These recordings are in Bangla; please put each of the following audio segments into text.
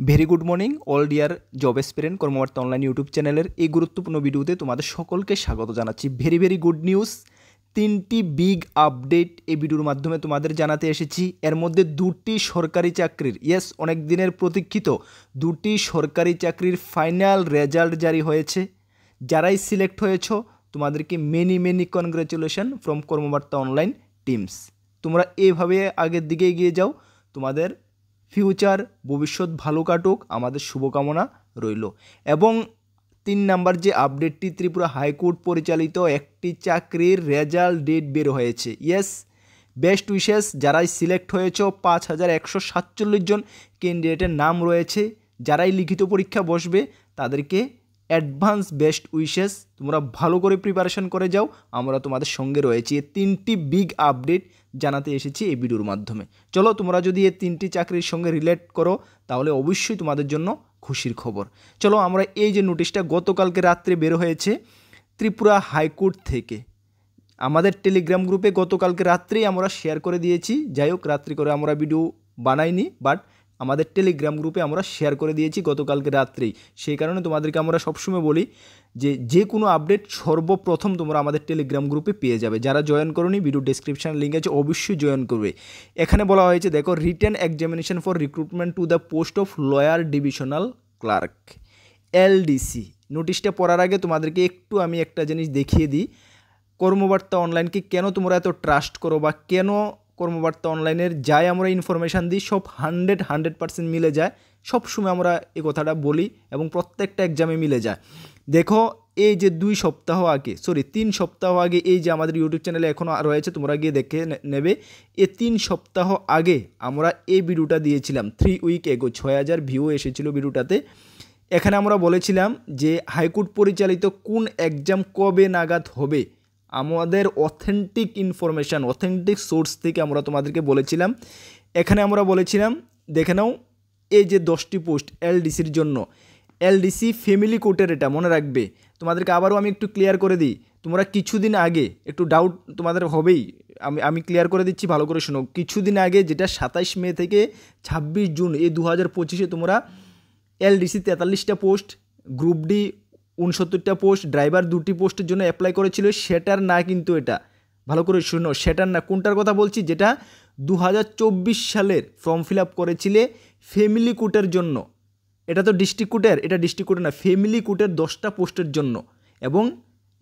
Very good morning all dear job aspirant Karmabarta online YouTube চ্যানেলের এই গুরুত্বপূর্ণ ভিডিওতে তোমাদের সকলকে স্বাগত জানাচ্ছি। ভেরি গুড নিউজ, তিনটি বিগ আপডেট এই ভিডিওর মাধ্যমে তোমাদের জানাতে এসেছি। এর মধ্যে দুটি সরকারি চাকরির, অনেক দিনের প্রতীক্ষিত দুটি সরকারি চাকরির ফাইনাল রেজাল্ট জারি হয়েছে। যারাই সিলেক্ট হয়েছ তোমাদেরকে many congratulation from কর্মবার্তা online teams. তোমরা এইভাবে আগের দিকে এগিয়ে যাও, তোমাদের ফিউচার ভবিষ্যৎ ভালো কাটুক, আমাদের শুভকামনা রইল। এবং 3 নাম্বার যে আপডেটটি, ত্রিপুরা হাইকোর্ট পরিচালিত একটি চাকরির রেজাল্ট ডেট বের হয়েছে। বেস্ট উইশেস, যারাই সিলেক্ট হয়েছ 5147 জন ক্যান্ডিডেটের নাম রয়েছে। যারাই লিখিত পরীক্ষা বসবে তাদেরকে অ্যাডভান্স বেস্ট উইশেস। তোমরা ভালো করে প্রিপারেশন করে যাও, আমরা তোমাদের সঙ্গে রয়েছি। এই 3টি বিগ আপডেট জানাতে এসেছি এই ভিডিওর মাধ্যমে। চলো, তোমরা যদি এই 3টি চাকরির সঙ্গে রিলেট করো তাহলে অবশ্যই তোমাদের জন্য খুশির খবর। চলো, আমরা এই যে নোটিশটা গতকালকে রাত্রে বের হয়েছে ত্রিপুরা হাইকোর্ট থেকে, আমাদের টেলিগ্রাম গ্রুপে গতকালকে রাত্রেই আমরা শেয়ার করে দিয়েছি। যাই হোক, রাত্রি করে আমরা ভিডিও বানাইনি, বাট আমাদের টেলিগ্রাম গ্রুপে আমরা শেয়ার করে দিয়েছি গতকালকে রাত্রেই। সেই কারণে তোমাদেরকে আমরা সবসময় বলি যে কোনো আপডেট সর্বপ্রথম তোমরা আমাদের টেলিগ্রাম গ্রুপে পেয়ে যাবে। যারা জয়েন করোনি, ভিডিও ডেসক্রিপশন লিঙ্ক আছে, অবশ্যই জয়েন করবে। এখানে বলা হয়েছে, দেখো, written examination for recruitment to the post of lower divisional clerk, LDC. নোটিশটা পড়ার আগে তোমাদেরকে একটু আমি একটা জিনিস দেখিয়ে দিই। কর্মবার্তা অনলাইনকে কেন তোমরা এত ট্রাস্ট করো, বা কেন কর্মবার্তা অনলাইনের যাই আমরা ইনফরমেশান দিই সব 100% মিলে যায়। সবসময় আমরা এই কথাটা বলি এবং প্রত্যেকটা এক্সামে মিলে যায়। দেখো, এই যে 3 সপ্তাহ আগে এই যে আমাদের ইউটিউব চ্যানেলে এখনও রয়েছে, তোমরা গিয়ে দেখে নেবে। এই 3 সপ্তাহ আগে আমরা এই ভিডিওটা দিয়েছিলাম, 3 উইক এগো, 6000 ভিউ এসেছিল ভিডিওটাতে। এখানে আমরা বলেছিলাম যে হাইকোর্ট পরিচালিত কোন এক্সাম কবে নাগাদ হবে, আমাদের অথেন্টিক ইনফরমেশান, অথেন্টিক সোর্স থেকে আমরা তোমাদেরকে বলেছিলাম। এখানে আমরা বলেছিলাম, দেখে নাও, এই যে 10টি পোস্ট এলডিসির জন্য, এলডিসি ফ্যামিলি কোর্টের, এটা মনে রাখবে। তোমাদেরকে আবারও আমি একটু ক্লিয়ার করে দিই, তোমরা কিছুদিন আগে একটু ডাউট তোমাদের হবেই, আমি ক্লিয়ার করে দিচ্ছি, ভালো করে শোনো। কিছুদিন আগে, যেটা 27 মে থেকে 26 জুন এই 2025-এ তোমরা এলডিসি 43টা পোস্ট, গ্রুপ ডি 69টা পোস্ট, ড্রাইভার 2টি পোস্টের জন্য অ্যাপ্লাই করেছিল। সেটার না, কিন্তু এটা ভালো করে শুনো, সেটার না। কোনটার কথা বলছি? যেটা 2024 সালের ফর্ম ফিল আপ করেছিলে ফ্যামিলি কোর্টের জন্য। এটা তো ডিস্ট্রিক্ট কোর্টের, এটা ডিস্ট্রিক্ট কোর্টের না, ফ্যামিলি কোর্টের 10টা পোস্টের জন্য। এবং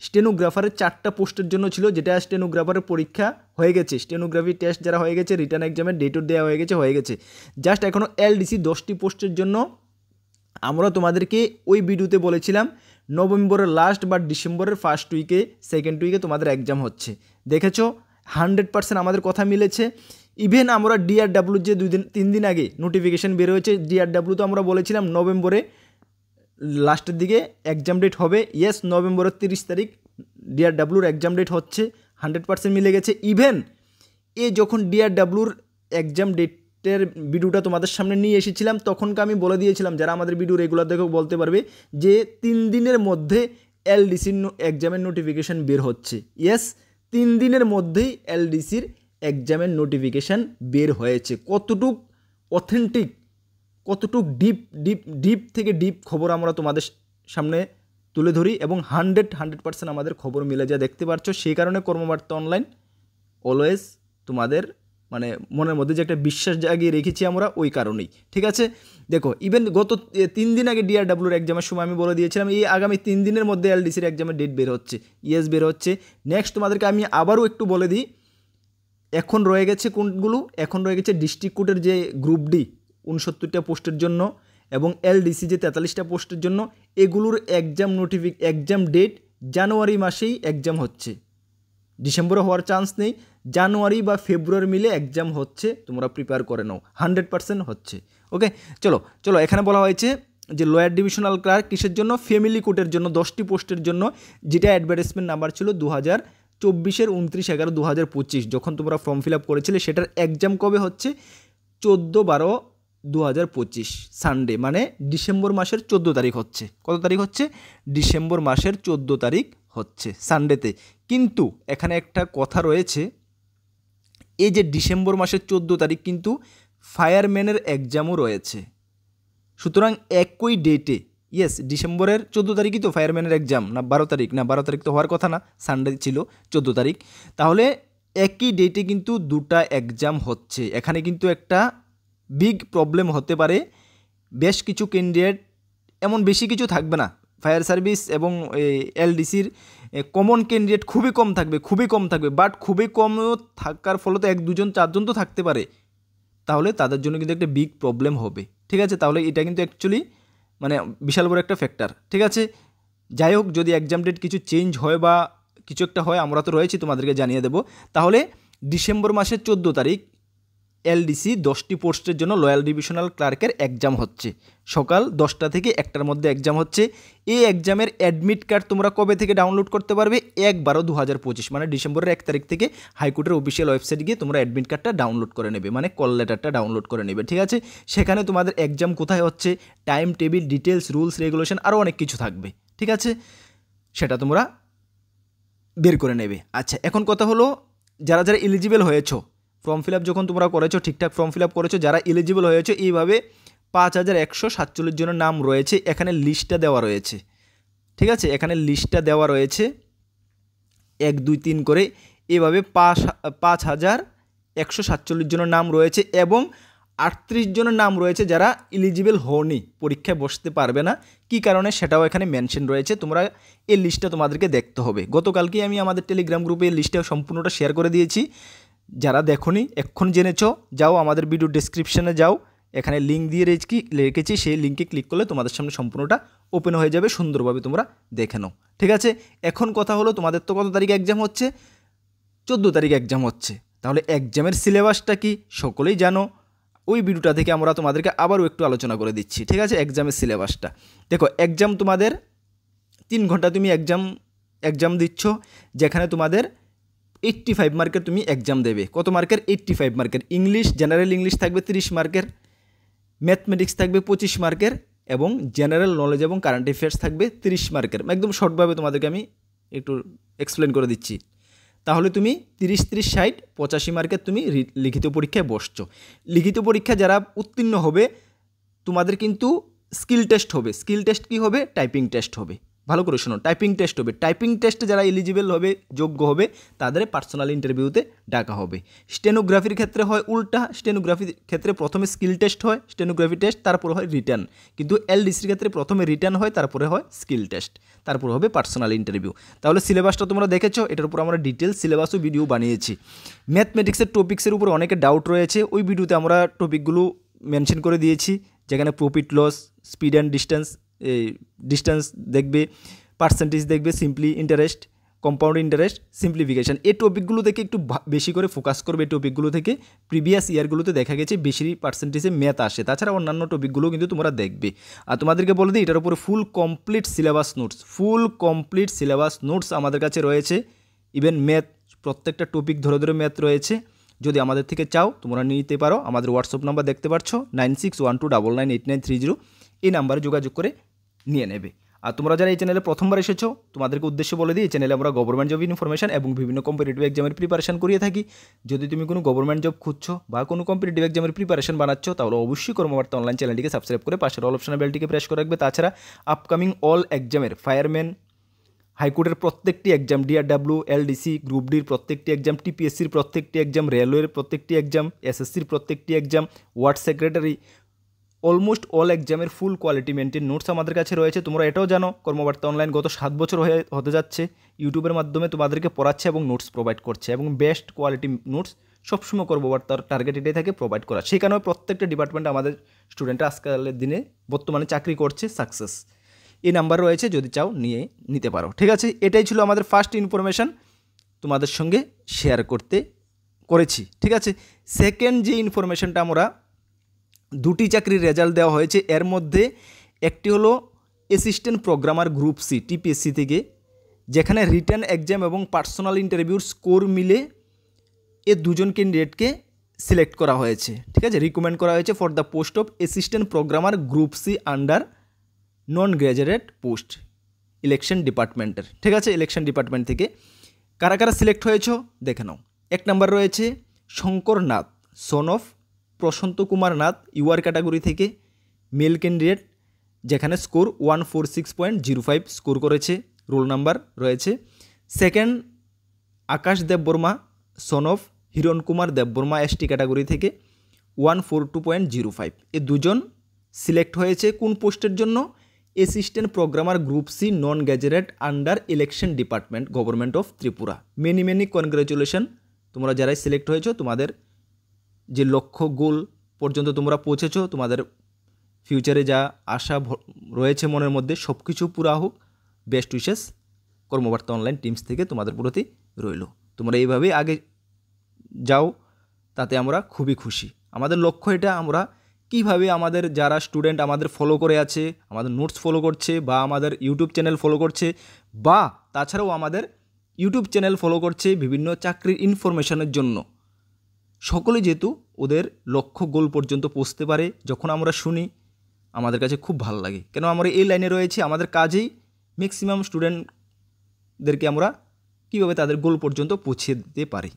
স্টেনোগ্রাফারের 4টা পোস্টের জন্য ছিল, যেটা স্টেনোগ্রাফারের পরীক্ষা হয়ে গেছে, স্টেনোগ্রাফি টেস্ট যারা হয়ে গেছে, রিটার্ন এক্সামের ডেটও দেওয়া হয়ে গেছে। জাস্ট এখনও এলডিসি 10টি পোস্টের জন্য আমরা তোমাদেরকে ওই ভিডিওতে বলেছিলাম নভেম্বরের লাস্ট বা ডিসেম্বরের ফার্স্ট উইকে, সেকেন্ড উইকে তোমাদের এক্সাম হচ্ছে। দেখেছো, 100% আমাদের কথা মিলেছে। ইভেন আমরা ডিআরডাব্লিউ যে 3 দিন আগে নোটিফিকেশান বের হয়েছে, ডিআরডাব্লিউ তো আমরা বলেছিলাম নভেম্বরে লাস্টের দিকে এক্সাম ডেট হবে। নভেম্বরের 30 তারিখ ডিআরডাব্লিউর এক্সাম ডেট হচ্ছে, 100% মিলে গেছে। ইভেন যখন ডিআরডাব্লিউর এক্সাম ডেটের ভিডিওটা তোমাদের সামনে নিয়ে এসেছিলাম, তখনকে আমি বলে দিয়েছিলাম, যারা আমাদের ভিডিও রেগুলার দেখো বলতে পারবে, যে 3 দিনের মধ্যে এলডিসির এক্সামের নোটিফিকেশান বের হচ্ছে। 3 দিনের মধ্যেই এলডিসির এক্সামের নোটিফিকেশান বের হয়েছে। কতটুক অথেন্টিক, কতটুক ডিপ থেকে ডিপ খবর আমরা তোমাদের সামনে তুলে ধরি, এবং 100% আমাদের খবর মিলে যায়, দেখতে পাচ্ছ। সেই কারণে কর্মবার্তা অনলাইন অলওয়েজ তোমাদের মনের মধ্যে যে একটা বিশ্বাস জাগিয়ে রেখেছি আমরা, ওই কারণেই। ঠিক আছে, দেখো, ইভেন গত 3 দিন আগে ডিআরডাব্লিউর এক্সামের সময় আমি বলে দিয়েছিলাম এই আগামী 3 দিনের মধ্যে এলডিসির এক্সামের ডেট বের হচ্ছে। বের হচ্ছে। নেক্সট তোমাদেরকে আমি আবারও একটু বলে দিই, এখন রয়ে গেছে কোনগুলো? এখন রয়ে গেছে ডিস্ট্রিক্ট কোর্টের যে গ্রুপ ডি 69টা পোস্টের জন্য, এবং এলডিসি যে 43টা পোস্টের জন্য। এগুলোর এক্সাম ডেট জানুয়ারি মাসেই এক্সাম হচ্ছে, ডিসেম্বরে হওয়ার চান্স নেই। জানুয়ারি বা ফেব্রুয়ারি মিলে এক্সাম হচ্ছে, তোমরা প্রিপেয়ার করে নাও, 100% হচ্ছে। ওকে, চলো, এখানে বলা হয়েছে যে লয়ার ডিভিশনাল ক্লার্ক কিসের জন্য? ফ্যামিলি কোর্টের জন্য 10টি পোস্টের জন্য, যেটা অ্যাডভার্টাইজমেন্ট নাম্বার ছিল 2024-এর 29/11/2025, যখন তোমরা ফর্ম ফিল আপ করেছিলে। সেটার এক্সাম কবে হচ্ছে? 14/12/2025 সানডে, মানে ডিসেম্বর মাসের 14 তারিখ হচ্ছে। কত তারিখ হচ্ছে? ডিসেম্বর মাসের 14 তারিখ হচ্ছে, সানডেতে। কিন্তু এখানে একটা কথা রয়েছে, এই যে ডিসেম্বর মাসের 14 তারিখ কিন্তু ফায়ারম্যানের এক্সামও রয়েছে। সুতরাং একই ডেটে ইয়েস ডিসেম্বরের 14 তারিখই তো ফায়ারম্যানের এক্সাম, না 12 তারিখ? না 12 তারিখ তো হওয়ার কথা না, সানডে ছিল 14 তারিখ। তাহলে একই ডেটে কিন্তু দুটা এক্সাম হচ্ছে। এখানে কিন্তু একটা বিগ প্রবলেম হতে পারে। বেশ কিছু ক্যান্ডিডেট, এমন বেশি কিছু থাকবে না, ফায়ার সার্ভিস এবং এলডিসির কমন ক্যান্ডিডেট খুবই কম থাকবে, বাট খুবই কম থাকার ফলে তো 1 2 জন 4 জন তো থাকতে পারে। তাহলে তাদের জন্য কিন্তু একটা বিগ প্রবলেম হবে, ঠিক আছে? তাহলে এটা কিন্তু অ্যাকচুয়ালি মানে বিশাল বড় একটা ফ্যাক্টর, ঠিক আছে? যাই হোক, যদি এক্সাম ডেট কিছু চেঞ্জ হয় বা কিছু একটা হয়, আমরা তো রয়েছি, তোমাদেরকে জানিয়ে দেবো। তাহলে ডিসেম্বর মাসের 14 তারিখ এলডিসি 10টি পোস্টের জন্য লয়াল ডিভিশনাল ক্লার্কের এক্সাম হচ্ছে। সকাল 10টা থেকে 1টার মধ্যে এক্সাম হচ্ছে। এই এক্সামের অ্যাডমিট কার্ড তোমরা কবে থেকে ডাউনলোড করতে পারবে? 1/12/2025, মানে ডিসেম্বরের 1 তারিখ থেকে হাইকোর্টের অফিসিয়াল ওয়েবসাইটে গিয়ে তোমরা অ্যাডমিট কার্ডটা ডাউনলোড করে নেবে, মানে কল লেটারটা ডাউনলোড করে নেবে, ঠিক আছে? সেখানে তোমাদের এক্সাম কোথায় হচ্ছে, time table, details, rules regulation আরও অনেক কিছু থাকবে, ঠিক আছে? সেটা তোমরা বের করে নেবে। আচ্ছা, এখন কথা হলো, যারা যারা এলিজিবল হয়েছো, ফর্ম ফিল আপ যখন তোমরা করেছো, ঠিকঠাক ফর্ম ফিল আপ করেছো, যারা এলিজিবল হয়েছে, এইভাবে 5147 জনের নাম রয়েছে, এখানে লিস্টটা দেওয়া রয়েছে, ঠিক আছে? এখানে লিস্টটা দেওয়া রয়েছে 1 2 3 করে, এইভাবে 5147 জনের নাম রয়েছে এবং 38 জনের নাম রয়েছে যারা এলিজিবল হওনি, পরীক্ষায় বসতে পারবে না। কি কারণে সেটাও এখানে মেনশন রয়েছে। তোমরা এই লিস্টটা তোমাদেরকে দেখতে হবে। গতকালকে আমি আমাদের টেলিগ্রাম গ্রুপে এই লিস্টটা সম্পূর্ণটা শেয়ার করে দিয়েছি। যারা দেখোনি, এখন জেনেছো, যাও আমাদের ভিডিও ডেসক্রিপশনে যাও, এখানে লিঙ্ক দিয়ে রেখেছি, সেই লিঙ্কে ক্লিক করলে তোমাদের সামনে সম্পূর্ণটা ওপেন হয়ে যাবে, সুন্দরভাবে তোমরা দেখে নাও, ঠিক আছে? এখন কথা হলো, তোমাদের তো কত তারিখ এক্সাম হচ্ছে? 14 তারিখ এক্সাম হচ্ছে। তাহলে এক্সামের সিলেবাসটা কি সকলেই জানো। ওই ভিডিওটা থেকে আমরা তোমাদেরকে আবারও একটু আলোচনা করে দিচ্ছি, ঠিক আছে? এক্সামের সিলেবাসটা দেখো। এক্সাম তোমাদের 3 ঘন্টা তুমি এক্সাম দিচ্ছ, যেখানে তোমাদের 85 মার্কের তুমি এক্সাম দেবে। কত মার্কের? 85 মার্কের। ইংলিশ, জেনারেল ইংলিশ থাকবে 30 মার্কের, ম্যাথমেটিক্স থাকবে 25 মার্কের এবং জেনারেল নলেজ এবং কারেন্ট অ্যাফেয়ার্স থাকবে 30 মার্কের। একদম শর্টভাবে তোমাদেরকে আমি একটু এক্সপ্লেন করে দিচ্ছি। তাহলে তুমি 30 30 60 85 মার্কের তুমি লিখিত পরীক্ষায় বসছো। লিখিত পরীক্ষা যারা উত্তীর্ণ হবে, তোমাদের কিন্তু স্কিল টেস্ট হবে। স্কিল টেস্ট কী হবে? টাইপিং টেস্ট হবে। ভালো করে শোনো, টাইপিং টেস্ট হবে। টাইপিং টেস্টে যারা এলিজিবল হবে, যোগ্য হবে, তাদের পার্সোনাল ইন্টারভিউতে ডাকা হবে। স্টেনোগ্রাফির ক্ষেত্রে হয় উল্টা। স্টেনোগ্রাফির ক্ষেত্রে প্রথমে স্কিল টেস্ট হয়, স্টেনোগ্রাফি টেস্ট, তারপর হয় রিটার্ন। কিন্তু এলডিসির ক্ষেত্রে প্রথমে রিটার্ন হয়, তারপরে হয় স্কিল টেস্ট, তারপর হবে পার্সোনাল ইন্টারভিউ। তাহলে সিলেবাসটা তোমরা দেখেছো, এটার উপর আমরা ডিটেলস সিলেবাসও ভিডিও বানিয়েছি। ম্যাথমেটিক্সের টপিক্সের উপর অনেকে ডাউট রয়েছে, ওই ভিডিওতে আমরা টপিকগুলো মেনশন করে দিয়েছি, যেখানে profit loss, speed and distance দেখবে, পার্সেন্টেজ দেখবে, simple interest, compound interest, simplification. এই টপিকগুলো থেকে একটু বেশি করে ফোকাস করবে। এই টপিকগুলো থেকে প্রিভিয়াস ইয়ারগুলোতে দেখা গেছে বেশি পার্সেন্টেজে ম্যাথ আসে। তাছাড়া অন্যান্য টপিকগুলো কিন্তু তোমরা দেখবে। আর তোমাদেরকে বলে দিই, এটার উপরে ফুল কমপ্লিট সিলেবাস নোটস আমাদের কাছে রয়েছে। ইভেন ম্যাথ, প্রত্যেকটা টপিক ধরে ধরে ম্যাথ রয়েছে। যদি আমাদের থেকে চাও তোমরা নিতে পারো। আমাদের হোয়াটসঅ্যাপ নাম্বার দেখতে পাচ্ছ, 9612998930। এই নাম্বারে যোগাযোগ করে নিয়ে নেবে। আর তোমরা যারা এই চ্যানেলে প্রথমবার এসেছো, তোমাদেরকে উদ্দেশ্য বলে দিই, এই চ্যানেলে আমরা গভর্নমেন্ট জব ইনফরমেশন এবং বিভিন্ন কম্পিটিটিভ এক্সামের প্রিপারেশন করিয়ে থাকি। যদি তুমি কোনো গভর্নমেন্ট জব খুঁজছো বা কোনো কম্পিটিটিভ এক্সামের প্রিপারেশন বানাচ্ছ, তাহলে অবশ্যই কর্মবার্তা অনলাইন চ্যানেলটিকে সাবস্ক্রাইব করে পাশের অল অপশনের বেলটিকে প্রেস করে রাখবে। তাছাড়া আপকামিং অল এক্সামের, ফায়ারম্যান, হাইকোর্টের প্রত্যেকটি এক্সাম, ডিআরডব্লিউ, এলডিসি, গ্রুপ ডির প্রত্যেকটি এক্সাম, টিপিএসসির প্রত্যেকটি এক্সাম, রেলওয়ের প্রত্যেকটি এক্সাম, এসএসসির প্রত্যেকটি exam, word secretary, almost all এক্সামের ফুল কোয়ালিটি মেনটেন নোটস আমাদের কাছে রয়েছে। তোমরা এটাও জানো, কর্মবার্তা অনলাইন গত 7 বছর হতে যাচ্ছে ইউটিউবের মাধ্যমে তোমাদেরকে পড়াচ্ছে এবং নোটস প্রোভাইড করছে, এবং বেস্ট কোয়ালিটি নোটস সবসময় কর্মবার্তার টার্গেট এটাই থাকে, প্রোভাইড করা। সেই কারণে প্রত্যেকটা ডিপার্টমেন্টে আমাদের স্টুডেন্টরা আজকালের দিনে বর্তমানে চাকরি করছে, সাকসেস। এই নাম্বার রয়েছে, যদি চাও নিতে পারো, ঠিক আছে? এটাই ছিল আমাদের ফার্স্ট ইনফরমেশান, তোমাদের সঙ্গে শেয়ার করেছি, ঠিক আছে? সেকেন্ড যে ইনফরমেশানটা, আমরা 2টি চাকরির রেজাল্ট দেওয়া হয়েছে। এর মধ্যে একটি হলো assistant programmer group C, TPSC থেকে, যেখানে রিটেন এক্সাম এবং পার্সোনাল ইন্টারভিউর স্কোর মিলে এ 2 জন ক্যান্ডিডেটকে সিলেক্ট করা হয়েছে, ঠিক আছে? রিকমেন্ড করা হয়েছে for the post of assistant programmer group C under non graduate post, election ডিপার্টমেন্টের, ঠিক আছে? ইলেকশন ডিপার্টমেন্ট থেকে কারা কারা সিলেক্ট হয়েছে দেখে নাও। 1 নাম্বার রয়েছে Shankar Nath, son of Prashant Kumar Nath, UR category থেকে। মেল ক্যান্ডিডেট যেখানে স্কোর 146.05 স্কোর করেছে, রোল নাম্বার রয়েছে। Second Akash Debbarma son of Hiran Kumar Debbarma ST category থেকে 142.05। এই দুজন সিলেক্ট হয়েছে কোন পোস্টের জন্য? Assistant programmer group C non gazetted under election department government of Tripura. Many congratulation, তোমরা যারাই সিলেক্ট হয়েছো, তোমাদের যে লক্ষ্য গোল পর্যন্ত তোমরা পৌঁছেছো, তোমাদের ফিউচারে যা আশা রয়েছে মনের মধ্যে সব কিছু পুরা হোক। বেস্ট উইশেস কর্মবার্তা অনলাইন টিমস থেকে তোমাদের প্রতি রইল। তোমরা এইভাবেই আগে যাও, তাতে আমরা খুবই খুশি। আমাদের লক্ষ্য এটা, আমরা কিভাবে আমাদের যারা স্টুডেন্ট আমাদের ফলো করে আছে, আমাদের নোটস ফলো করছে বা আমাদের ইউটিউব চ্যানেল ফলো করছে বা তাছাড়াও আমাদের ইউটিউব চ্যানেল ফলো করছে বিভিন্ন চাকরির ইনফরমেশনের জন্য, সকলে যেহেতু ওদের লক্ষ্য গোল পর্যন্ত পৌঁছতে পারে, যখন আমরা শুনি আমাদের কাছে খুব ভালো লাগে। কেন আমরা এই লাইনে রয়েছি, আমাদের কাজেই ম্যাক্সিমাম স্টুডেন্টদেরকে আমরা কীভাবে তাদের গোল পর্যন্ত পৌঁছে দিতে পারি,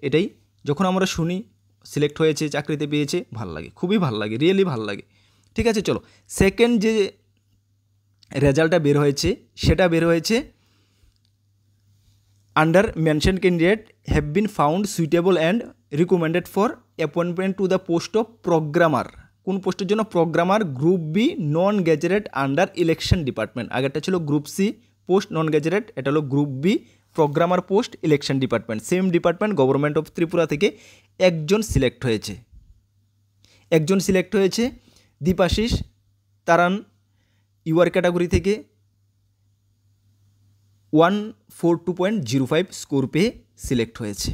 এটাই যখন আমরা শুনি সিলেক্ট হয়েছে, চাকরিতে পেয়েছে, ভাল লাগে, খুবই ভাল লাগে, রিয়েলি ভাল লাগে। ঠিক আছে, চলো সেকেন্ড যে রেজাল্টটা বের হয়েছে সেটা বের হয়েছে under mention candidate have been found suitable and recommended for appointment to the post of programmer. কোন পোস্টের জন্য? Programmer group B non gazetted under election department. আগেরটা ছিল group C post non gazetted, এটা হলো group B programmer post election department. Same department government of Tripura থেকে একজন সিলেক্ট হয়েছে দীপাশিস তারান ইউআর ক্যাটাগরি থেকে 142.05 স্কোর পেয়ে সিলেক্ট হয়েছে।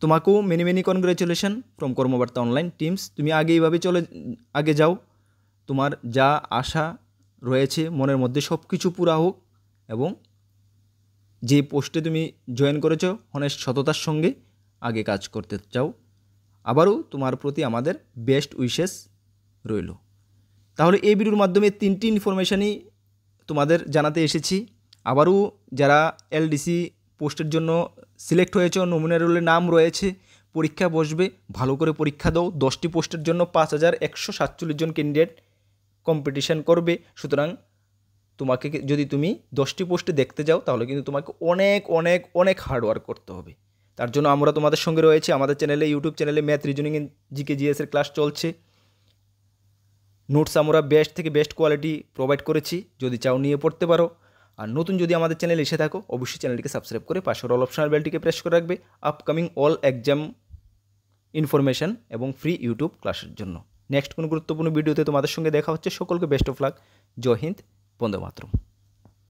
তোমাকেও many congratulation from কর্মবার্তা online teams. তুমি এইভাবে আগে যাও, তোমার যা আশা রয়েছে মনের মধ্যে সব কিছু পুরা হোক এবং যে পোস্টে তুমি জয়েন করেছো অনেক সততার সঙ্গে আগে কাজ করতে চাও। আবারও তোমার প্রতি আমাদের বেস্ট উইশেস রইল। তাহলে এই ভিডিওর মাধ্যমে 3টি ইনফরমেশানই তোমাদের জানাতে এসেছি। আবারও যারা এলডিসি পোস্টের জন্য সিলেক্ট হয়েছে, নমিনাল রোলে নাম রয়েছে, পরীক্ষা বসবে, ভালো করে পরীক্ষা দাও। 10টি পোস্টের জন্য 5147 জন ক্যান্ডিডেট কম্পিটিশন করবে। সুতরাং তোমাকে যদি তুমি 10টি পোস্টে দেখতে যাও তাহলে কিন্তু তোমাকে অনেক হার্ডওয়ার্ক করতে হবে। তার জন্য আমরা তোমাদের সঙ্গে রয়েছি। আমাদের চ্যানেলে, ইউটিউব চ্যানেলে ম্যাথ, রিজনিং, জিকে, জিএসের ক্লাস চলছে। নোটস আমরা বেস্ট থেকে বেস্ট কোয়ালিটি প্রোভাইড করেছি, যদি চাও নিয়ে পড়তে পারো। আর নতুন যদি আমাদের চ্যানেলে এসে থাকো অবশ্যই চ্যানেলটিকে সাবস্ক্রাইব করে পাশের অল অপশনাল বেলটিকে প্রেস করে রাখবে আপকামিং অল এক্সাম ইনফরমেশন এবং ফ্রি ইউটিউব ক্লাসের জন্য। নেক্সট কোনো গুরুত্বপূর্ণ ভিডিওতে তোমাদের সঙ্গে দেখা হচ্ছে। সকলকে বেস্ট অফ লাক। জয় হিন্দ, বন্দে মাতরম।